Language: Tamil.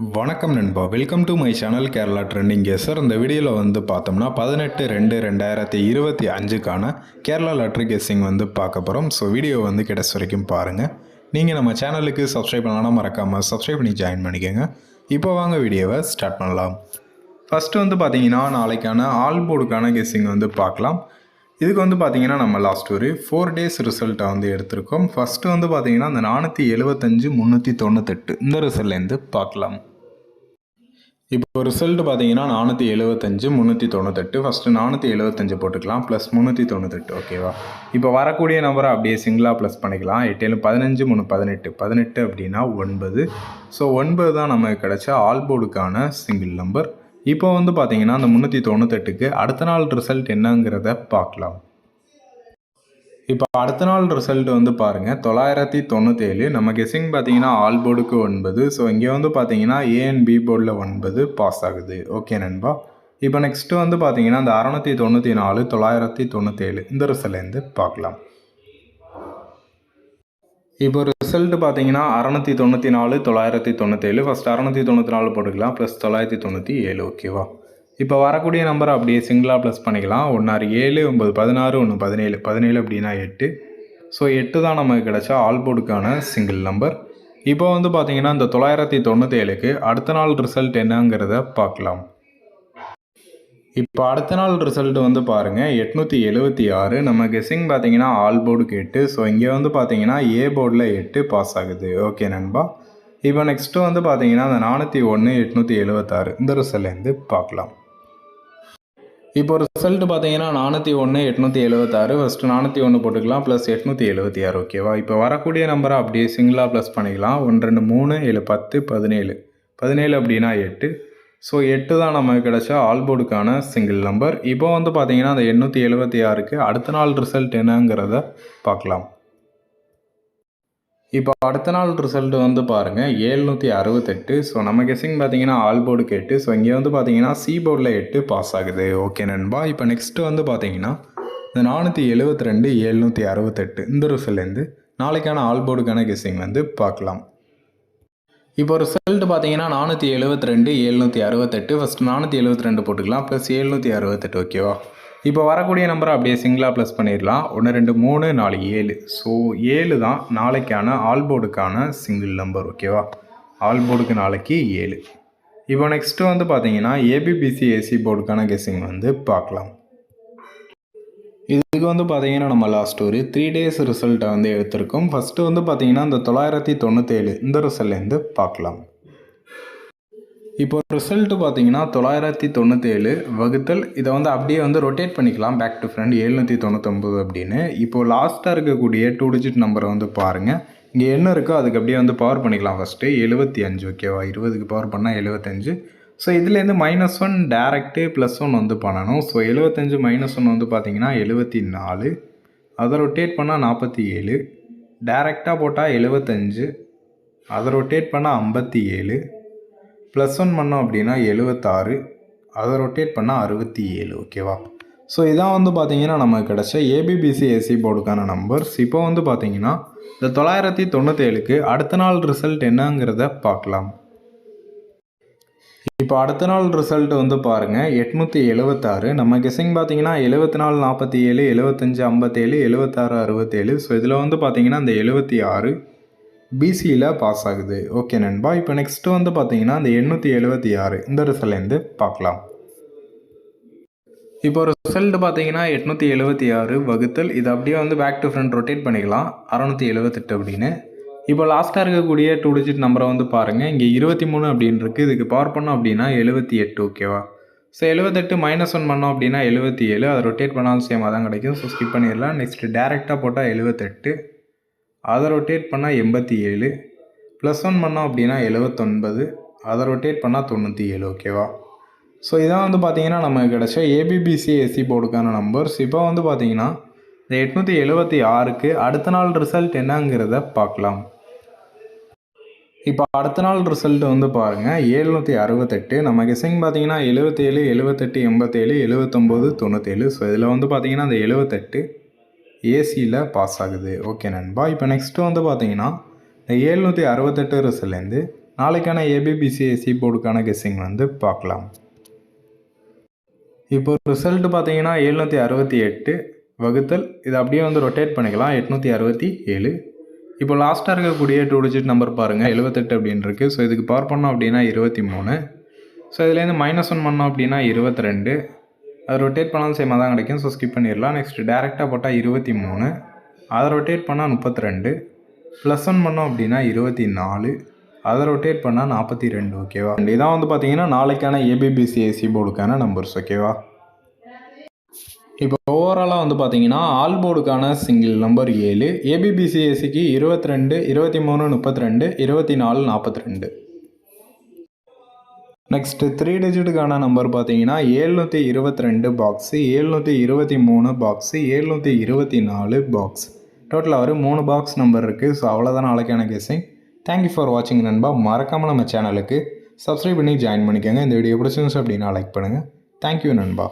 வணக்கம் நண்பா, welcome to my channel Kerala trending kesar. இந்த வீடியோவில் பார்த்தோம்னா 18/2/2025க்கான கேரளா லாட்ரி கெஸ்ஸிங் பார்க்க போகிறோம். ஸோ வீடியோ கடைசி வரைக்கும் பாருங்கள். நீங்கள் நம்ம சேனலுக்கு சப்ஸ்கிரைப் பண்ணலாம், மறக்காமல் சப்ஸ்கிரைப் பண்ணி ஜாயின் பண்ணிக்கோங்க. இப்போ வாங்க வீடியோவை ஸ்டார்ட் பண்ணலாம். ஃபஸ்ட்டு பார்த்தீங்கன்னா நாளைக்கான ஆல் போர்டுக்கான கெஸ்ஸிங் பார்க்கலாம். இதுக்கு பார்த்தீங்கன்னா நம்ம லாஸ்ட் ஒரு 4 டேஸ் ரிசல்ட்டை எடுத்திருக்கோம். ஃபஸ்ட்டு பார்த்தீங்கன்னா அந்த 475 398 இந்த ரிசல்ட்லேருந்து பார்க்கலாம். இப்போ ரிசல்ட் பார்த்தீங்கன்னா 475 398. ஃபஸ்ட்டு 475 போட்டுக்கலாம், ப்ளஸ் 398. ஓகேவா? இப்போ வரக்கூடிய நம்பரை அப்படியே சிங்கிளாக ப்ளஸ் பண்ணிக்கலாம். 8 7 15 3 18 18 அப்படின்னா 9. ஸோ 9 தான் நமக்கு கிடைச்ச ஆல் போர்டுக்கான சிங்கிள் நம்பர். இப்போ பார்த்தீங்கன்னா அந்த 398க்கு அடுத்த நாள் ரிசல்ட் என்னங்கிறத பார்க்கலாம். இப்போ அடுத்த நாள் ரிசல்ட் பாருங்கள் 997. நம்ம கெஸ்ஸிங் பார்த்தீங்கன்னா ஆல் போர்டுக்கு 9. ஸோ இங்கே பார்த்தீங்கன்னா ஏ அண்ட் பி போர்டில் 9 பாஸ் ஆகுது. ஓகே நண்பா. இப்போ நெக்ஸ்ட்டு பார்த்தீங்கன்னா அந்த 694 997 இந்த ரிசல்ட்லேருந்து பார்க்கலாம். இப்போ ரிசல்ட் பார்த்தீங்கன்னா 694 997. ஃபஸ்ட் 694 போட்டுக்கலாம், ப்ளஸ் 997. ஓகேவா? இப்போ வரக்கூடிய நம்பரை அப்படியே சிங்கிளாக ப்ளஸ் பண்ணிக்கலாம். 1 6 7 9 16 1 17 17 அப்படின்னா 8. ஸோ 8 தான் நமக்கு கிடைச்ச ஆல் போர்டுக்கான சிங்கிள் நம்பர். இப்போ பார்த்தீங்கன்னா இந்த 997க்கு அடுத்த நாள் ரிசல்ட் என்னங்கிறத பார்க்கலாம். இப்போ அடுத்த நாள் ரிசல்ட் பாருங்கள் 876. நம்ம கெஸ்ஸிங் பார்த்தீங்கன்னா ஆல் போர்டுக்கு 8. ஸோ இங்கே பார்த்தீங்கன்னா ஏ போர்டில் 8 பாஸ் ஆகுது. ஓகே நண்பா. இப்போ நெக்ஸ்ட்டு பார்த்தீங்கன்னா அந்த 401 876 இந்த ரிசல்ட்லேருந்து பார்க்கலாம். இப்போ ரிசல்ட் பார்த்தீங்கன்னா 401 876. ஃபஸ்ட்டு 401 போட்டுக்கலாம், ப்ளஸ் 876. ஓகேவா? இப்போ வரக்கூடிய நம்பரை அப்படியே சிங்கிளாக ப்ளஸ் பண்ணிக்கலாம். 1 2 3 7 10 17 17 அப்படின்னா 8. ஸோ 8 தான் நமக்கு கிடைச்ச ஆல் போர்டுக்கான சிங்கிள் நம்பர். இப்போ பார்த்தீங்கன்னா அந்த 876க்கு அடுத்த நாள் ரிசல்ட் என்னங்கிறத பார்க்கலாம். இப்போ அடுத்த நாள் ரிசல்ட் பாருங்கள் 768. ஸோ நம்ம கெஸ்ஸிங் பார்த்தீங்கன்னா ஆல் போர்டுக்கு 8. ஸோ இங்கே பார்த்தீங்கன்னா சி போர்டில் 8 பாஸ் ஆகுது. ஓகே நண்பா. இப்போ நெக்ஸ்ட்டு பார்த்தீங்கன்னா இந்த 472 768 இந்த ரிசல்ட்லேருந்து நாளைக்கான ஆல் போர்டுக்கான கெஸ்ஸிங் பார்க்கலாம். இப்போ ரிசல்ட் பார்த்தீங்கன்னா 472 768. ஃபஸ்ட்டு 472 போட்டுக்கலாம், ப்ளஸ் 768. ஓகேவா? இப்போ வரக்கூடிய நம்பரை அப்படியே சிங்கிளாக ப்ளஸ் பண்ணிடலாம். 1 2 3 4 7. ஸோ 7 தான் நாளைக்கான ஆல் போர்டுக்கான சிங்கிள் நம்பர். ஓகேவா? ஆல் போர்டுக்கு நாளைக்கு 7. இப்போ நெக்ஸ்ட்டு பார்த்தீங்கன்னா ஏபிபிசி ஏசி போர்டுக்கான கெஸ்ஸிங் பார்க்கலாம். இதுக்கு பார்த்தீங்கன்னா நம்ம லாஸ்ட் ஒரு 3 டேஸ் ரிசல்ட்டை எடுத்திருக்கோம். ஃபஸ்ட்டு பார்த்தீங்கன்னா இந்த 997 இந்த ரிசல்ட்லேருந்து பார்க்கலாம். இப்போ ரிசல்ட் பார்த்தீங்கன்னா 997 வகுத்தல் இதை அப்படியே ரொட்டேட் பண்ணிக்கலாம் பேக் டு ஃப்ரண்ட் 799 அப்படின்னு. இப்போது லாஸ்ட்டாக இருக்கக்கூடிய 2 டிஜிட் நம்பரை பாருங்கள். இங்கே என்ன இருக்கோ அதுக்கு அப்படியே பவர் பண்ணிக்கலாம். ஃபஸ்ட்டு 75. ஓகேவா? 20க்கு பவர் பண்ணால் 75. ஸோ இதுலேருந்து -1 டேரெக்டு +1 பண்ணணும். ஸோ 75 -1 பார்த்தீங்கன்னா 74. அதை ரொட்டேட் பண்ணால் 47. டேரெக்டாக போட்டால் 75. அதை ரொட்டேட் பண்ணால் 57. +1 பண்ணோம் அப்படின்னா 76. அதை ரொட்டேட் பண்ணால் 67. ஓகேவா? ஸோ இதான் பார்த்தீங்கன்னா நமக்கு கிடச்ச ஏபிபிசி ஏசி போர்டுக்கான நம்பர்ஸ். இப்போ பார்த்தீங்கன்னா இந்த 997க்கு அடுத்த நாள் ரிசல்ட் என்னங்கிறத பார்க்கலாம். இப்போ அடுத்த நாள் ரிசல்ட் பாருங்கள் 876. நம்ம கெஸ்ஸிங் பார்த்தீங்கன்னா 74 47 75 57 76 67. ஸோ இதில் பார்த்தீங்கன்னா இந்த 76 பிசியில் பாஸ் ஆகுது. ஓகே நண்பா. இப்போ நெக்ஸ்ட்டு பார்த்தீங்கன்னா அந்த 876 இந்த ரிசல்ட்லேருந்து பார்க்கலாம். இப்போ ரிசல்ட் பார்த்தீங்கன்னா 876 வகுத்தல் இதை அப்படியே பேக் டு ஃப்ரண்ட் ரொட்டேட் பண்ணிக்கலாம் 678 அப்படின்னு. இப்போ லாஸ்ட்டாக இருக்கக்கூடிய 2 டிஜிட் நம்பரை பாருங்கள். இங்கே 23 அப்படின்னு இருக்குது. இதுக்கு பவர் பண்ணோம் அப்படின்னா 78. ஓகேவா? ஸோ 78 -1 பண்ணோம் அப்படின்னா 77. அதை ரொட்டேட் பண்ணாலும் சேமாக தான் கிடைக்கும். ஸோ ஸ்கிப் பண்ணிடலாம். நெக்ஸ்ட்டு டேரெக்டாக போட்டால் 78. அதை ரொட்டேட் பண்ணால் 87. +1 பண்ணோம் அப்படின்னா 79. அதை ரொட்டேட் பண்ணால் 97. ஓகேவா? ஸோ இதான் பார்த்தீங்கன்னா நமக்கு கிடச்ச ஏபிபிசி ஏசி போர்டுக்கான நம்பர்ஸ். இப்போ பார்த்தீங்கன்னா இந்த 876க்கு அடுத்த நாள் ரிசல்ட் என்னங்கிறத பார்க்கலாம். இப்போ அடுத்த நாள் ரிசல்ட் பாருங்கள் 768. நம்ம கெஸ்ஸிங் பார்த்தீங்கன்னா 77 78 87 79 97. ஸோ இதில் பார்த்தீங்கன்னா அந்த 78 ஏசியில் பாஸ் ஆகுது. ஓகே நண்பா. இப்போ நெக்ஸ்ட்டு பார்த்தீங்கன்னா இந்த 768 ரிசல்ட்லேருந்து நாளைக்கான ஏபிபிசிஎஸ்சி போர்டுக்கான கெஸ்ஸிங் வந்து பார்க்கலாம். இப்போ ரிசல்ட் பார்த்தீங்கன்னா 768 வகுத்தல் இது அப்படியே வந்து ரொட்டேட் பண்ணிக்கலாம் 867. இப்போ லாஸ்ட்டாக இருக்கக்கூடிய 2 டிஜிட் நம்பர் பாருங்கள் 78 அப்படின்னு இருக்குது. ஸோ இதுக்கு பவர் பண்ணோம் அப்படின்னா 23. ஸோ இதுலேருந்து -1 பண்ணோம் அப்படின்னா 22. அது ரொட்டேட் பண்ணாலும் சேமாக தான் கிடைக்கும். ஸோ ஸ்கிப் பண்ணிடலாம். நெக்ஸ்ட் டேரெக்டாக போட்டால் 23. அதை ரொட்டேட் பண்ணால் 32. +1 பண்ணோம் அப்படின்னா 24. அதை ரொட்டேட் பண்ணால் 42. ஓகேவா? இதான் வந்து பார்த்தீங்கன்னா நாளைக்கான ஏபிபிசிஎஸ்சி போர்டுக்கான நம்பர்ஸ். ஓகேவா? இப்போ ஓவராலாக வந்து பார்த்தீங்கன்னா ஆல் போர்டுக்கான சிங்கிள் நம்பர் 7, ஏபிபிசிஎஸ்சிக்கு 22, 23, 32, 24, 42. நெக்ஸ்ட்டு 3 டிஜிட்டுக்கான நம்பர் பார்த்தீங்கன்னா 722 பாக்ஸு, 723 பாக்ஸு, 724 பாக்ஸ். டோட்டலாக ஒரு 3 பாக்ஸ் நம்பர் இருக்குது. ஸோ அவ்வளோதான் நாளைக்கான கெஸ்ஸிங். தேங்க்யூ ஃபார் வாட்சிங் நண்பா. மறக்காமல் நம்ம சேனலுக்கு சப்ஸ்கிரைப் பண்ணி ஜாயின் பண்ணிக்கோங்க. இந்த வீடியோ பிடிச்சிருந்துச்சு அப்படின்னா லைக் பண்ணுங்கள். தேங்க்யூ நண்பா.